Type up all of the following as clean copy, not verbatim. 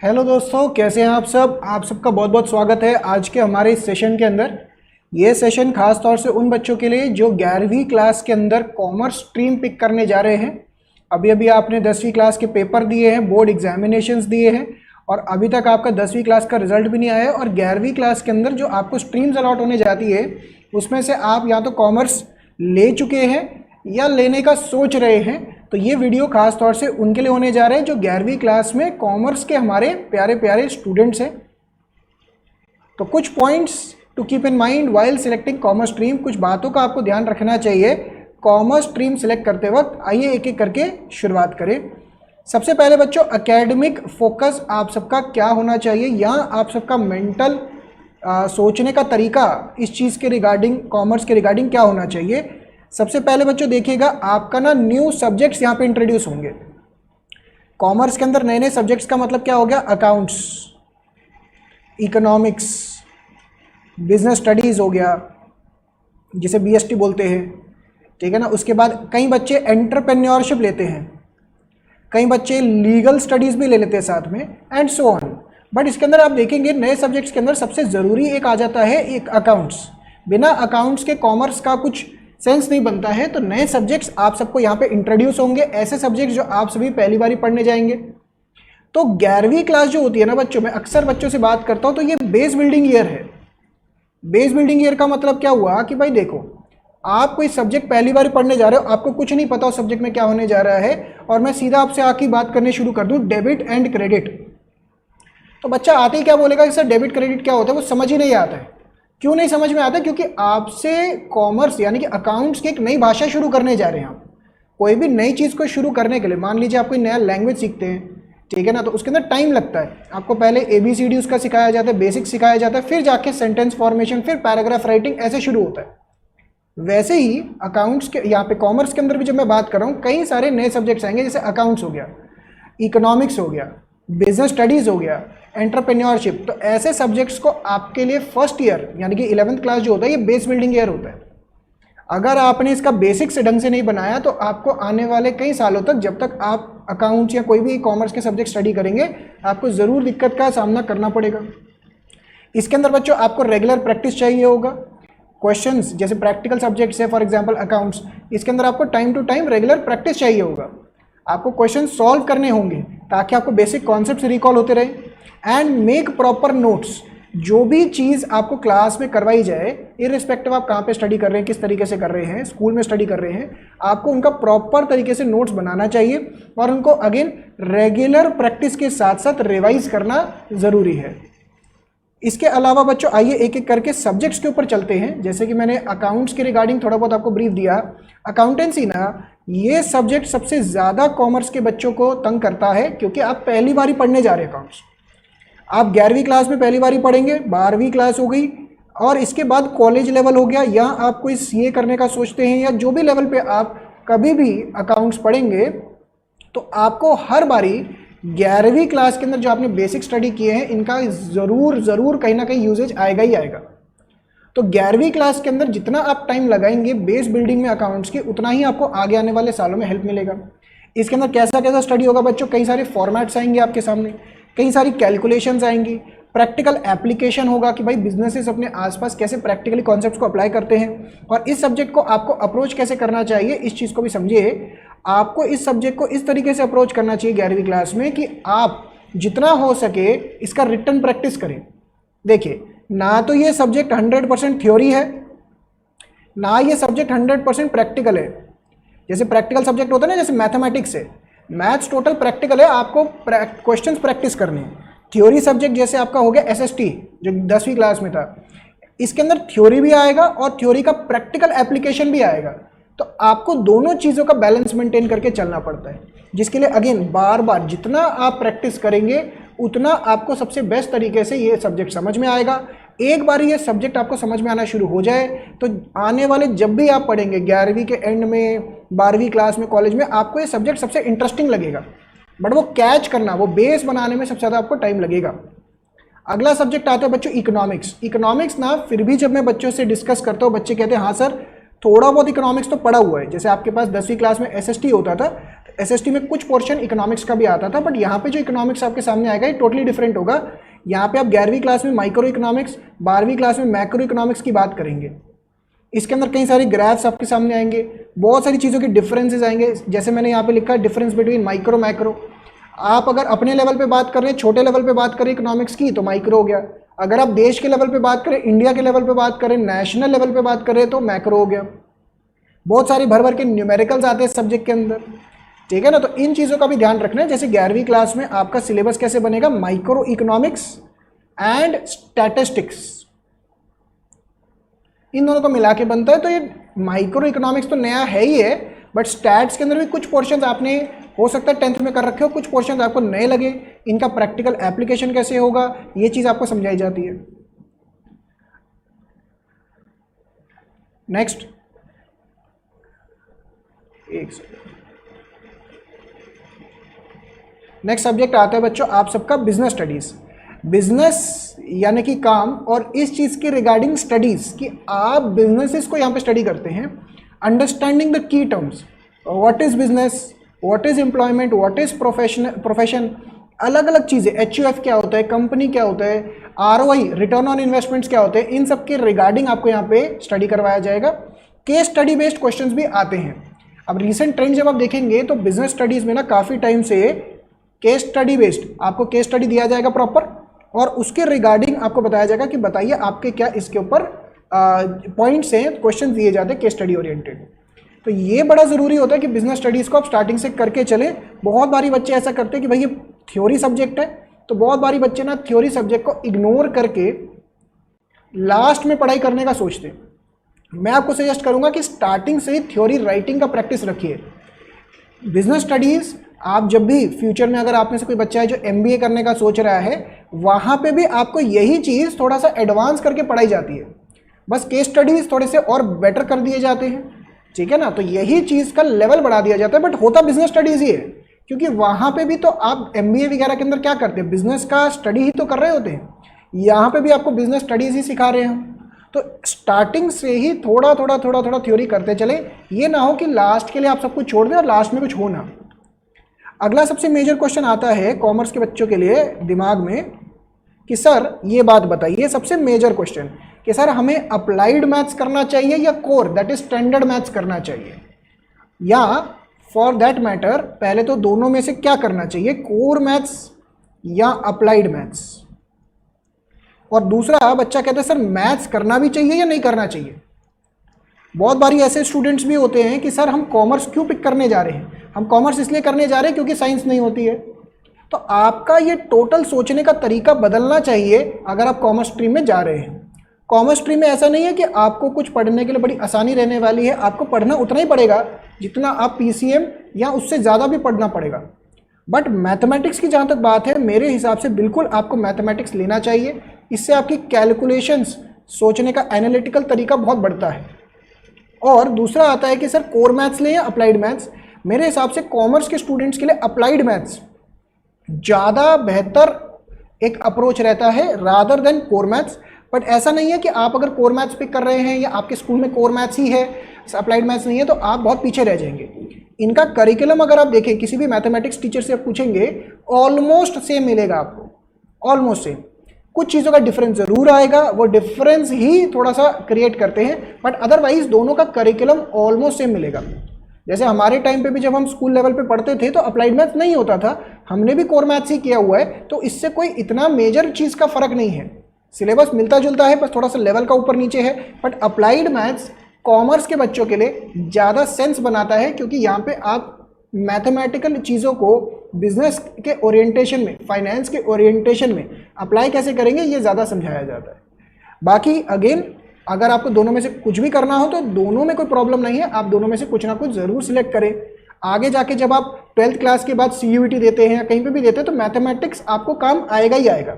Hello दोस्तों, कैसे हैं आप सब। आप सबका बहुत बहुत स्वागत है आज के हमारे इस सेशन के अंदर। ये सेशन खास तौर से उन बच्चों के लिए जो 11वीं क्लास के अंदर कॉमर्स स्ट्रीम पिक करने जा रहे हैं। अभी अभी आपने 10वीं क्लास के पेपर दिए हैं, बोर्ड एग्जामिनेशंस दिए हैं और अभी तक आपका 10वीं क्लास का रिजल्ट भी नहीं आया है। और 11वीं क्लास के अंदर जो आपको स्ट्रीम्स अलॉट होने जाती है उसमें से आप या तो कॉमर्स ले चुके हैं या लेने का सोच रहे हैं। तो ये वीडियो खास तौर से उनके लिए होने जा रहे हैं जो 11वीं क्लास में कॉमर्स के हमारे प्यारे प्यारे स्टूडेंट्स हैं। तो कुछ points to keep in mind while selecting commerce stream, कुछ बातों का आपको ध्यान रखना चाहिए कॉमर्स स्ट्रीम सिलेक्ट करते वक्त। आइए एक एक करके शुरुआत करें। सबसे पहले बच्चों, एकेडमिक फोकस आप सबका क्या होना चाहिए या आप सबका मेंटल सोचने का तरीका इस चीज़ के रिगार्डिंग, कॉमर्स के रिगार्डिंग क्या होना चाहिए। सबसे पहले बच्चों देखिएगा, आपका ना न्यू सब्जेक्ट्स यहाँ पे इंट्रोड्यूस होंगे। कॉमर्स के अंदर नए नए सब्जेक्ट्स का मतलब क्या हो गया, अकाउंट्स, इकोनॉमिक्स, बिजनेस स्टडीज़ हो गया जिसे बीएसटी बोलते हैं, ठीक है ना। उसके बाद कई बच्चे एंटरप्रेन्योरशिप लेते हैं, कई बच्चे लीगल स्टडीज़ भी ले लेते हैं साथ में, एंड सो ऑन। बट इसके अंदर आप देखेंगे नए सब्जेक्ट्स के अंदर सबसे ज़रूरी एक आ जाता है, एक अकाउंट्स। बिना अकाउंट्स के कॉमर्स का कुछ सेंस नहीं बनता है। तो नए सब्जेक्ट्स आप सबको यहाँ पे इंट्रोड्यूस होंगे, ऐसे सब्जेक्ट्स जो आप सभी पहली बार पढ़ने जाएंगे। तो 11वीं क्लास जो होती है ना बच्चों, मैं अक्सर बच्चों से बात करता हूँ, तो ये बेस बिल्डिंग ईयर है। बेस बिल्डिंग ईयर का मतलब क्या हुआ कि भाई देखो, आप कोई सब्जेक्ट पहली बार पढ़ने जा रहे हो, आपको कुछ नहीं पता उस सब्जेक्ट में क्या होने जा रहा है, और मैं सीधा आपसे आके बात करने शुरू कर दूँ डेबिट एंड क्रेडिट। तो बच्चा आते ही क्या बोलेगा कि सर डेबिट क्रेडिट क्या होता है, वो समझ ही नहीं आता है। क्यों नहीं समझ में आता? क्योंकि आपसे कॉमर्स यानी कि अकाउंट्स की एक नई भाषा शुरू करने जा रहे हैं आप। कोई भी नई चीज़ को शुरू करने के लिए, मान लीजिए आप कोई नया लैंग्वेज सीखते हैं, ठीक है ना, तो उसके अंदर टाइम लगता है। आपको पहले ABCD उसका सिखाया जाता है, बेसिक सिखाया जाता है, फिर जाके सेंटेंस फॉर्मेशन, फिर पैराग्राफ राइटिंग, ऐसे शुरू होता है। वैसे ही अकाउंट्स के यहाँ पे कॉमर्स के अंदर भी जब मैं बात कर रहा हूँ, कई सारे नए सब्जेक्ट्स आएंगे, जैसे अकाउंट्स हो गया, इकोनॉमिक्स हो गया, बिजनेस स्टडीज़ हो गया, एंटरप्रेन्योरशिप। तो ऐसे सब्जेक्ट्स को आपके लिए फर्स्ट ईयर यानी कि 11th क्लास जो होता है, ये बेस बिल्डिंग ईयर होता है। अगर आपने इसका बेसिक से ढंग से नहीं बनाया तो आपको आने वाले कई सालों तक, जब तक आप अकाउंट्स या कोई भी कॉमर्स के सब्जेक्ट स्टडी करेंगे, आपको ज़रूर दिक्कत का सामना करना पड़ेगा। इसके अंदर बच्चों आपको रेगुलर प्रैक्टिस चाहिए होगा। क्वेश्चंस जैसे प्रैक्टिकल सब्जेक्ट्स है, फॉर एग्जाम्पल अकाउंट्स, इसके अंदर आपको time to time regular practice चाहिए होगा। आपको क्वेश्चन सॉल्व करने होंगे ताकि आपको बेसिक कॉन्सेप्ट रिकॉल होते रहे। And make proper notes. जो भी चीज़ आपको क्लास में करवाई जाए, इररिस्पेक्टिव आप कहाँ पे स्टडी कर रहे हैं, किस तरीके से कर रहे हैं, स्कूल में स्टडी कर रहे हैं, आपको उनका प्रॉपर तरीके से नोट्स बनाना चाहिए और उनको अगेन रेगुलर प्रैक्टिस के साथ साथ रिवाइज करना ज़रूरी है। इसके अलावा बच्चों आइए एक एक करके सब्जेक्ट्स के ऊपर चलते हैं। जैसे कि मैंने अकाउंट्स के रिगार्डिंग थोड़ा बहुत आपको ब्रीफ दिया। अकाउंटेंसी ना, ये सब्जेक्ट सबसे ज़्यादा कॉमर्स के बच्चों को तंग करता है, क्योंकि आप पहली बार ही पढ़ने जा रहे हैं अकाउंट्स। आप 11वीं क्लास में पहली बार ही पढ़ेंगे, 12वीं क्लास हो गई और इसके बाद कॉलेज लेवल हो गया, या आप कोई CA करने का सोचते हैं, या जो भी लेवल पे आप कभी भी अकाउंट्स पढ़ेंगे, तो आपको हर बारी 11वीं क्लास के अंदर जो आपने बेसिक स्टडी किए हैं, इनका ज़रूर कहीं ना कहीं यूजेज आएगा ही आएगा। तो 11वीं क्लास के अंदर जितना आप टाइम लगाएंगे बेस बिल्डिंग में अकाउंट्स की, उतना ही आपको आगे आने वाले सालों में हेल्प मिलेगा। इसके अंदर कैसा कैसा स्टडी होगा बच्चों, कई सारे फॉर्मेट्स आएंगे आपके सामने, कई सारी कैलकुलेशंस आएंगी, प्रैक्टिकल एप्लीकेशन होगा कि भाई बिजनेसेस अपने आसपास कैसे प्रैक्टिकली कॉन्सेप्ट्स को अप्लाई करते हैं, और इस सब्जेक्ट को आपको अप्रोच कैसे करना चाहिए, इस चीज़ को भी समझिए। आपको इस सब्जेक्ट को इस तरीके से अप्रोच करना चाहिए 11वीं क्लास में कि आप जितना हो सके इसका रिटन प्रैक्टिस करें। देखिए, ना तो ये सब्जेक्ट 100% थ्योरी है, ना ये सब्जेक्ट 100% प्रैक्टिकल है। जैसे प्रैक्टिकल सब्जेक्ट होता है ना, जैसे मैथमेटिक्स है, मैथ्स टोटल प्रैक्टिकल है, आपको क्वेश्चंस प्रैक्टिस करने हैं। थ्योरी सब्जेक्ट जैसे आपका हो गया SST जो 10वीं क्लास में था, इसके अंदर थ्योरी भी आएगा और थ्योरी का प्रैक्टिकल एप्लीकेशन भी आएगा। तो आपको दोनों चीज़ों का बैलेंस मेंटेन करके चलना पड़ता है, जिसके लिए अगेन बार बार जितना आप प्रैक्टिस करेंगे उतना आपको सबसे बेस्ट तरीके से ये सब्जेक्ट समझ में आएगा। एक बार ये सब्जेक्ट आपको समझ में आना शुरू हो जाए तो आने वाले जब भी आप पढ़ेंगे 11वीं के एंड में, 12वीं क्लास में, कॉलेज में, आपको ये सब्जेक्ट सबसे इंटरेस्टिंग लगेगा। बट वो कैच करना, वो बेस बनाने में सबसे ज़्यादा आपको टाइम लगेगा। अगला सब्जेक्ट आता है बच्चों इकोनॉमिक्स। इकोनॉमिक्स ना फिर भी जब मैं बच्चों से डिस्कस करता हूँ, बच्चे कहते हैं हाँ सर थोड़ा बहुत इकोनॉमिक्स तो पढ़ा हुआ है। जैसे आपके पास 10वीं क्लास में SST होता था, एसएसटी में कुछ पोर्शन इकोनॉमिक्स का भी आता था, बट यहाँ पे जो इकोनॉमिक्स आपके सामने आएगा ये टोटली डिफरेंट होगा। यहाँ पे आप 11वीं क्लास में माइक्रो इकोनॉमिक्स, 12वीं क्लास में मैक्रो इकोनॉमिक्स की बात करेंगे। इसके अंदर कई सारे ग्राफ्स आपके सामने आएंगे, बहुत सारी चीज़ों के डिफरेंसेस आएंगे। जैसे मैंने यहाँ पे लिखा है डिफरेंस बिटवीन माइक्रो मैक्रो। आप अगर अपने लेवल पे बात कर रहे हैं, छोटे लेवल पे बात करें इकोनॉमिक्स की, तो माइक्रो हो गया। अगर आप देश के लेवल पे बात करें, इंडिया के लेवल पे बात करें, नेशनल लेवल पे बात करें, तो मैक्रो हो गया। बहुत सारे भर भर के न्यूमेरिकल्स आते हैं सब्जेक्ट के अंदर, ठीक है ना। तो इन चीज़ों का भी ध्यान रखना है। जैसे 11वीं क्लास में आपका सिलेबस कैसे बनेगा, माइक्रो इकोनॉमिक्स एंड स्टैटिस्टिक्स, इन दोनों को मिला के बनता है। तो ये माइक्रो इकोनॉमिक्स तो नया है ही है, बट स्टैट्स के अंदर भी कुछ पोर्शंस आपने हो सकता है 10th में कर रखे हो, कुछ पोर्शंस आपको नए लगे, इनका प्रैक्टिकल एप्लीकेशन कैसे होगा ये चीज़ आपको समझाई जाती है। नेक्स्ट, एक सेकंड, नेक्स्ट सब्जेक्ट आता है बच्चों आप सबका बिजनेस स्टडीज। बिजनेस यानी कि काम, और इस चीज़ के रिगार्डिंग स्टडीज़ कि आप बिजनेसेस को यहाँ पे स्टडी करते हैं। Understanding the key terms, what is business, what is employment, what is profession, अलग अलग चीज़ें, HUF क्या होता है, कंपनी क्या होता है, ROI रिटर्न ऑन इन्वेस्टमेंट्स क्या होते हैं, इन सब के रिगार्डिंग आपको यहाँ पे स्टडी करवाया जाएगा। केस स्टडी बेस्ड क्वेश्चंस भी आते हैं। अब रीसेंट ट्रेंड जब आप देखेंगे तो बिजनेस स्टडीज़ में ना काफ़ी टाइम से केस स्टडी बेस्ड आपको केस स्टडी दिया जाएगा प्रॉपर, और उसके रिगार्डिंग आपको बताया जाएगा कि बताइए आपके क्या इसके ऊपर पॉइंट्स हैं, क्वेश्चन दिए जाते हैं केस स्टडी ओरिएंटेड। तो ये बड़ा ज़रूरी होता है कि बिजनेस स्टडीज़ को आप स्टार्टिंग से करके चलें। बहुत बारी बच्चे ऐसा करते हैं कि भाई ये थ्योरी सब्जेक्ट है, तो बहुत बारी बच्चे ना थ्योरी सब्जेक्ट को इग्नोर करके लास्ट में पढ़ाई करने का सोचते हैं। मैं आपको सजेस्ट करूंगा कि स्टार्टिंग से ही थ्योरी राइटिंग का प्रैक्टिस रखिए। बिजनेस स्टडीज़ आप जब भी फ्यूचर में, अगर आप में से कोई बच्चा है जो MBA करने का सोच रहा है, वहाँ पे भी आपको यही चीज़ थोड़ा सा एडवांस करके पढ़ाई जाती है। बस केस स्टडीज़ थोड़े से और बेटर कर दिए जाते हैं, ठीक है ना। तो यही चीज़ का लेवल बढ़ा दिया जाता है, बट होता बिजनेस स्टडीज़ ही है, क्योंकि वहाँ पे भी तो आप MBA वगैरह के अंदर क्या करते हैं, बिजनेस का स्टडी ही तो कर रहे होते हैं। यहाँ पे भी आपको बिजनेस स्टडीज़ ही सिखा रहे हैं। तो स्टार्टिंग से ही थोड़ा थोड़ा थ्योरी करते चले, ये ना हो कि लास्ट के लिए आप सब कुछ छोड़ दें और लास्ट में कुछ हो ना। अगला सबसे मेजर क्वेश्चन आता है कॉमर्स के बच्चों के लिए दिमाग में कि सर ये बात बताइए, सबसे मेजर क्वेश्चन कि सर हमें अप्लाइड मैथ्स करना चाहिए या core that is standard maths करना चाहिए, या फॉर दैट मैटर पहले तो दोनों में से क्या करना चाहिए, कोर मैथ्स या अप्लाइड मैथ्स। और दूसरा बच्चा कहता है सर मैथ्स करना भी चाहिए या नहीं करना चाहिए। बहुत बारी ऐसे स्टूडेंट्स भी होते हैं कि सर हम कॉमर्स क्यों पिक करने जा रहे हैं, हम कॉमर्स इसलिए करने जा रहे हैं क्योंकि साइंस नहीं होती है। तो आपका ये टोटल सोचने का तरीका बदलना चाहिए अगर आप कॉमर्स स्ट्रीम में जा रहे हैं। कॉमर्स स्ट्रीम में ऐसा नहीं है कि आपको कुछ पढ़ने के लिए बड़ी आसानी रहने वाली है, आपको पढ़ना उतना ही पड़ेगा जितना आप PCM या उससे ज़्यादा भी पढ़ना पड़ेगा। बट मैथमेटिक्स की जहाँ तक बात है, मेरे हिसाब से बिल्कुल आपको मैथमेटिक्स लेना चाहिए। इससे आपकी कैलकुलेशंस, सोचने का एनालिटिकल तरीका बहुत बढ़ता है। और दूसरा आता है कि सर कोर मैथ्स लें या अप्लाइड मैथ्स। मेरे हिसाब से कॉमर्स के स्टूडेंट्स के लिए अप्लाइड मैथ्स ज़्यादा बेहतर एक अप्रोच रहता है rather than core maths. But ऐसा नहीं है कि आप अगर कोर मैथ्स पिक कर रहे हैं या आपके स्कूल में कोर मैथ्स ही है, अप्लाइड मैथ्स नहीं है, तो आप बहुत पीछे रह जाएंगे। इनका करिकुलम अगर आप देखें, किसी भी मैथमेटिक्स टीचर से आप पूछेंगे, ऑलमोस्ट सेम मिलेगा आपको, ऑलमोस्ट सेम। कुछ चीज़ों का डिफरेंस ज़रूर आएगा, वो डिफरेंस ही थोड़ा सा क्रिएट करते हैं, बट अदरवाइज दोनों का करिकुलम ऑलमोस्ट सेम मिलेगा। जैसे हमारे टाइम पे भी जब हम स्कूल लेवल पे पढ़ते थे तो अप्लाइड मैथ्स नहीं होता था, हमने भी कोर मैथ्स ही किया हुआ है, तो इससे कोई इतना मेजर चीज़ का फ़र्क नहीं है। सिलेबस मिलता जुलता है, बस थोड़ा सा लेवल का ऊपर नीचे है। बट अप्लाइड मैथ्स कॉमर्स के बच्चों के लिए ज़्यादा सेंस बनाता है, क्योंकि यहाँ पे आप मैथमेटिकल चीज़ों को बिजनेस के ओरिएंटेशन में, फाइनेंस के ओरिएंटेशन में अप्लाई कैसे करेंगे, ये ज़्यादा समझाया जाता है। बाकी अगेन अगर आपको दोनों में से कुछ भी करना हो तो दोनों में कोई प्रॉब्लम नहीं है, आप दोनों में से कुछ ना कुछ ज़रूर सिलेक्ट करें। आगे जाके जब आप 12th क्लास के बाद CUET देते हैं या कहीं पे भी देते हैं तो मैथमेटिक्स आपको काम आएगा ही आएगा।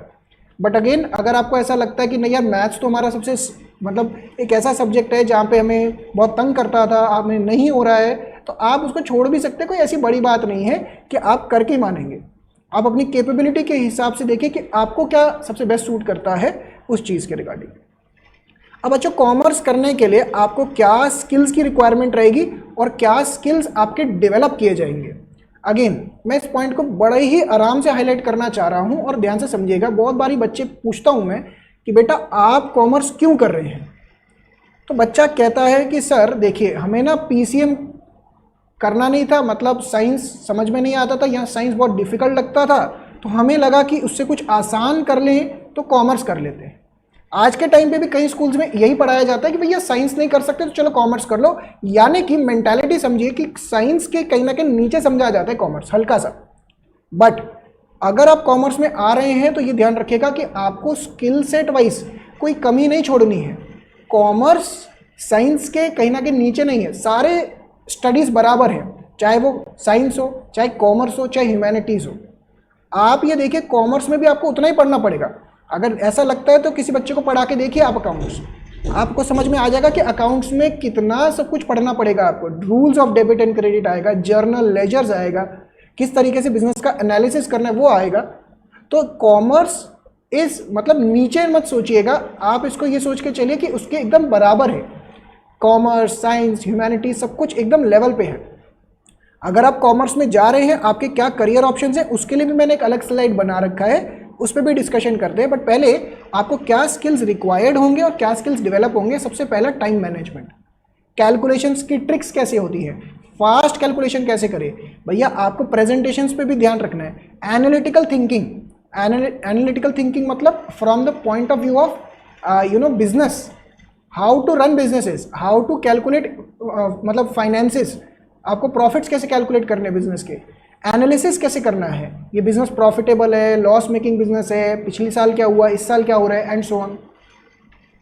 बट अगेन अगर आपको ऐसा लगता है कि नहीं यार मैथ्स तो हमारा सबसे मतलब एक ऐसा सब्जेक्ट है जहाँ पे हमें बहुत तंग करता था, हमें नहीं हो रहा है, तो आप उसको छोड़ भी सकते हैं। कोई ऐसी बड़ी बात नहीं है कि आप करके ही मानेंगे। आप अपनी कैपेबिलिटी के हिसाब से देखिए कि आपको क्या सबसे बेस्ट सूट करता है उस चीज़ के रिगार्डिंग। अब बच्चों कॉमर्स करने के लिए आपको क्या स्किल्स की रिक्वायरमेंट रहेगी और क्या स्किल्स आपके डेवलप किए जाएंगे। अगेन मैं इस पॉइंट को बड़े ही आराम से हाईलाइट करना चाह रहा हूं और ध्यान से समझिएगा। बहुत बारी बच्चे पूछता हूं मैं कि बेटा आप कॉमर्स क्यों कर रहे हैं, तो बच्चा कहता है कि सर देखिए हमें ना पीसीएम करना नहीं था, मतलब साइंस समझ में नहीं आता था, यहाँ साइंस बहुत डिफिकल्ट लगता था, तो हमें लगा कि उससे कुछ आसान कर लें तो कॉमर्स कर लेते हैं। आज के टाइम पे भी कई स्कूल्स में यही पढ़ाया जाता है कि भैया साइंस नहीं कर सकते तो चलो कॉमर्स कर लो, यानी कि मेंटालिटी समझिए कि साइंस के कहीं ना कहीं नीचे समझा जाता है कॉमर्स हल्का सा। बट अगर आप कॉमर्स में आ रहे हैं तो ये ध्यान रखिएगा कि आपको स्किल सेट वाइज कोई कमी नहीं छोड़नी है। कॉमर्स साइंस के कहीं ना कहीं नीचे नहीं है, सारे स्टडीज़ बराबर हैं, चाहे वो साइंस हो, चाहे कॉमर्स हो, चाहे ह्यूमैनिटीज़ हो। आप ये देखिए कॉमर्स में भी आपको उतना ही पढ़ना पड़ेगा। अगर ऐसा लगता है तो किसी बच्चे को पढ़ा के देखिए आप अकाउंट्स, आपको समझ में आ जाएगा कि अकाउंट्स में कितना सब कुछ पढ़ना पड़ेगा आपको। Rules of debit and credit आएगा, जर्नल लेजर्स आएगा, किस तरीके से बिजनेस का एनालिसिस करना है वो आएगा। तो कॉमर्स इस मतलब नीचे मत सोचिएगा, आप इसको ये सोच के चलिए कि उसके एकदम बराबर है। कॉमर्स, साइंस, ह्यूमैनिटीज सब कुछ एकदम लेवल पे है। अगर आप कॉमर्स में जा रहे हैं आपके क्या करियर ऑप्शंस हैं उसके लिए भी मैंने एक अलग स्लाइड बना रखा है, उस पर भी डिस्कशन करते हैं। बट पहले आपको क्या स्किल्स रिक्वायर्ड होंगे और क्या स्किल्स डेवलप होंगे। सबसे पहला टाइम मैनेजमेंट, कैलकुलेशंस की ट्रिक्स कैसे होती है, फास्ट कैलकुलेशन कैसे करें भैया। आपको प्रेजेंटेशंस पे भी ध्यान रखना है। एनालिटिकल थिंकिंग, एनालिटिकल थिंकिंग मतलब from the point of view of business, how to run businesses, how to calculate मतलब फाइनेंसेस, आपको प्रॉफिट्स कैसे कैलकुलेट करने हैं बिजनेस के, एनालिसिस कैसे करना है, ये बिजनेस प्रॉफिटेबल है, लॉस मेकिंग बिजनेस है, पिछले साल क्या हुआ, इस साल क्या हो रहा है, and so on.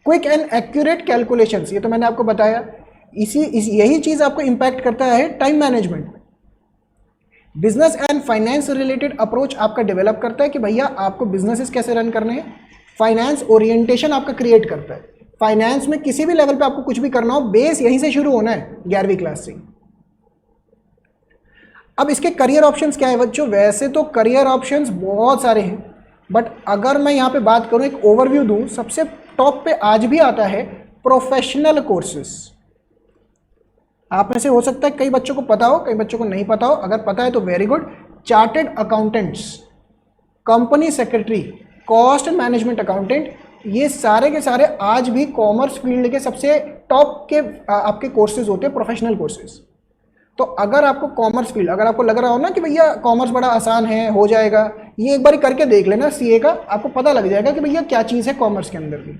Quick and accurate calculations, ये तो मैंने आपको बताया। यही चीज़ आपको इम्पैक्ट करता है टाइम मैनेजमेंट में। Business and finance related approach आपका डेवलप करता है कि भैया आपको बिजनेसेस कैसे रन करने हैं। फाइनेंस ओरिएंटेशन आपका क्रिएट करता है। फाइनेंस में किसी भी लेवल पे आपको कुछ भी करना हो, बेस यहीं से शुरू होना है 11वीं क्लास से। अब इसके करियर ऑप्शंस क्या है बच्चों, वैसे तो करियर ऑप्शंस बहुत सारे हैं, बट अगर मैं यहाँ पे बात करूँ, एक ओवरव्यू दूँ, सबसे टॉप पे आज भी आता है प्रोफेशनल कोर्सेस। आप में से हो सकता है कई बच्चों को पता हो, कई बच्चों को नहीं पता हो। अगर पता है तो very good. Chartered accountants, company secretary, cost and management accountant, ये सारे के सारे आज भी कॉमर्स फील्ड के सबसे टॉप के आपके कोर्सेज होते हैं, प्रोफेशनल कोर्सेज। तो अगर आपको कॉमर्स फील्ड, अगर आपको लग रहा हो ना कि भैया कॉमर्स बड़ा आसान है, हो जाएगा, ये एक बार करके देख लेना सीए का, आपको पता लग जाएगा कि भैया क्या चीज़ है कॉमर्स के अंदर भी।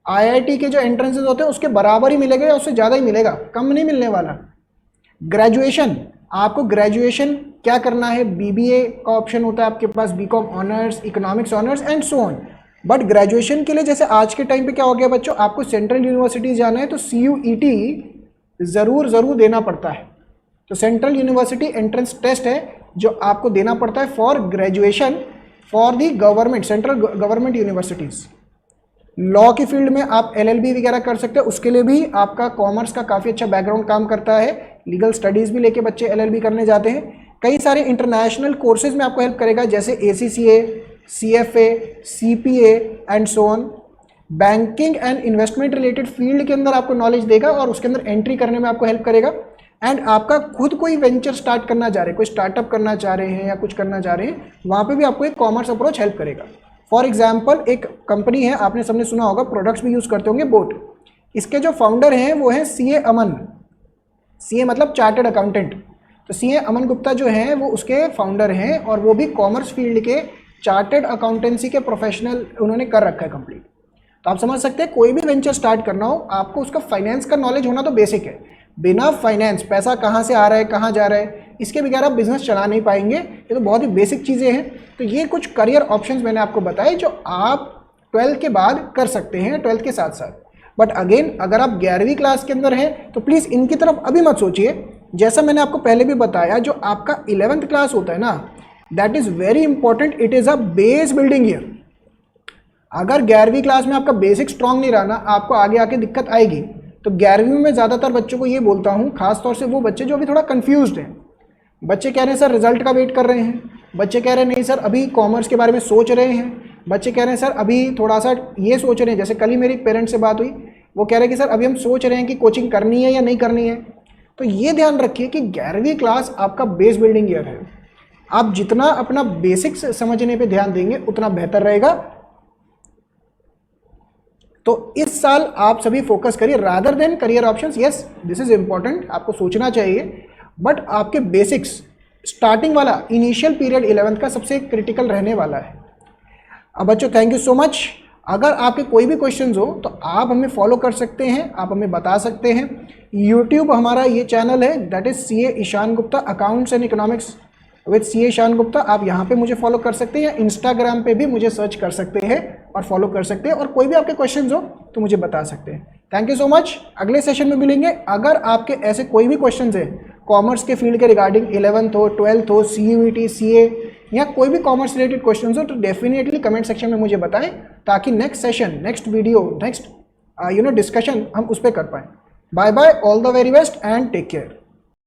आईआईटी के जो एंट्रेंसेस होते हैं उसके बराबर ही मिलेगा या उससे ज़्यादा ही मिलेगा, कम नहीं मिलने वाला। ग्रेजुएशन, आपको ग्रेजुएशन क्या करना है, बीबीए का ऑप्शन होता है आपके पास, BCom honours, economics honours and so on. But graduation के लिए जैसे आज के टाइम पे क्या हो गया बच्चों, आपको सेंट्रल यूनिवर्सिटी जाना है तो CUET ज़रूर देना पड़ता है। तो सेंट्रल यूनिवर्सिटी एंट्रेंस टेस्ट है जो आपको देना पड़ता है for graduation for the government, central government universities. Law की फील्ड में आप LLB वगैरह कर सकते हैं, उसके लिए भी आपका कॉमर्स का काफ़ी अच्छा बैकग्राउंड काम करता है। लीगल स्टडीज़ भी लेके बच्चे LLB करने जाते हैं। कई सारे इंटरनेशनल कोर्सेज में आपको हेल्प करेगा, जैसे ACCA, CFA, CPA and so on. Banking and investment related field के अंदर आपको नॉलेज देगा और उसके अंदर एंट्री करने में आपको हेल्प करेगा। एंड आपका खुद कोई वेंचर स्टार्ट करना चाह रहे हैं, कोई स्टार्टअप करना चाह रहे हैं या कुछ करना चाह रहे हैं, वहाँ पे भी आपको एक कॉमर्स अप्रोच हेल्प करेगा। फॉर एग्जांपल एक कंपनी है, आपने सबने सुना होगा, प्रोडक्ट्स भी यूज़ करते होंगे, बोट। इसके जो फाउंडर हैं वो हैं CA अमन। CA मतलब चार्टर्ड अकाउंटेंट। तो CA अमन गुप्ता जो हैं वो उसके फाउंडर हैं और वो भी कॉमर्स फील्ड के चार्टर्ड अकाउंटेंसी के प्रोफेशनल उन्होंने कर रखा है कंप्लीट। तो आप समझ सकते हैं कोई भी वेंचर स्टार्ट करना हो आपको उसका फाइनेंस का नॉलेज होना तो बेसिक है। बिना फाइनेंस पैसा कहाँ से आ रहा है, कहाँ जा रहा है, इसके बगैर आप बिजनेस चला नहीं पाएंगे। ये तो बहुत ही बेसिक चीज़ें हैं। तो ये कुछ करियर ऑप्शंस मैंने आपको बताए जो आप 12th के बाद कर सकते हैं, 12th के साथ साथ। बट अगेन अगर आप 11वीं क्लास के अंदर हैं तो प्लीज़ इनकी तरफ अभी मत सोचिए। जैसा मैंने आपको पहले भी बताया, जो आपका 11th क्लास होता है ना, that is very important. It is a base building year. अगर 11वीं क्लास में आपका बेसिक स्ट्रांग नहीं रहा ना, आपको आगे आके दिक्कत आएगी। तो 11वीं में ज़्यादातर बच्चों को ये बोलता हूँ, खास तौर से वो बच्चे जो अभी थोड़ा कंफ्यूज्ड हैं। बच्चे कह रहे हैं सर रिजल्ट का वेट कर रहे हैं, बच्चे कह रहे हैं नहीं सर अभी कॉमर्स के बारे में सोच रहे हैं, बच्चे कह रहे हैं सर अभी थोड़ा सा ये सोच रहे हैं। जैसे कल ही मेरी पेरेंट्स से बात हुई, वो कह रहे हैं कि सर अभी हम सोच रहे हैं कि कोचिंग करनी है या नहीं करनी है। तो ये ध्यान रखिए कि 11वीं क्लास आपका बेस बिल्डिंग ईयर है। आप जितना अपना बेसिक्स समझने पे ध्यान देंगे उतना बेहतर रहेगा। तो इस साल आप सभी फोकस करिए rather than career options. Yes, this is important, आपको सोचना चाहिए, बट आपके बेसिक्स स्टार्टिंग वाला इनिशियल पीरियड 11th का सबसे क्रिटिकल रहने वाला है। अब बच्चों थैंक यू सो मच। अगर आपके कोई भी क्वेश्चंस हो तो आप हमें फॉलो कर सकते हैं, आप हमें बता सकते हैं। यूट्यूब हमारा ये चैनल है, that is CA Ishan Gupta, accounts and economics with CA Ishan Gupta. आप यहाँ पे मुझे फॉलो कर सकते हैं, या इंस्टाग्राम पे भी मुझे सर्च कर सकते हैं और फॉलो कर सकते हैं, और कोई भी आपके क्वेश्चंस हो तो मुझे बता सकते हैं। थैंक यू सो मच, अगले सेशन में मिलेंगे। अगर आपके ऐसे कोई भी क्वेश्चंस हैं कॉमर्स के फील्ड के रिगार्डिंग, 11th हो, 12th हो, CUET, CA या कोई भी कॉमर्स रिलेटेड क्वेश्चंस हो, तो डेफिनेटली कमेंट सेक्शन में मुझे बताएं, ताकि next session, next video, next discussion हम उस पर कर पाएँ। Bye bye, all the very best and take care.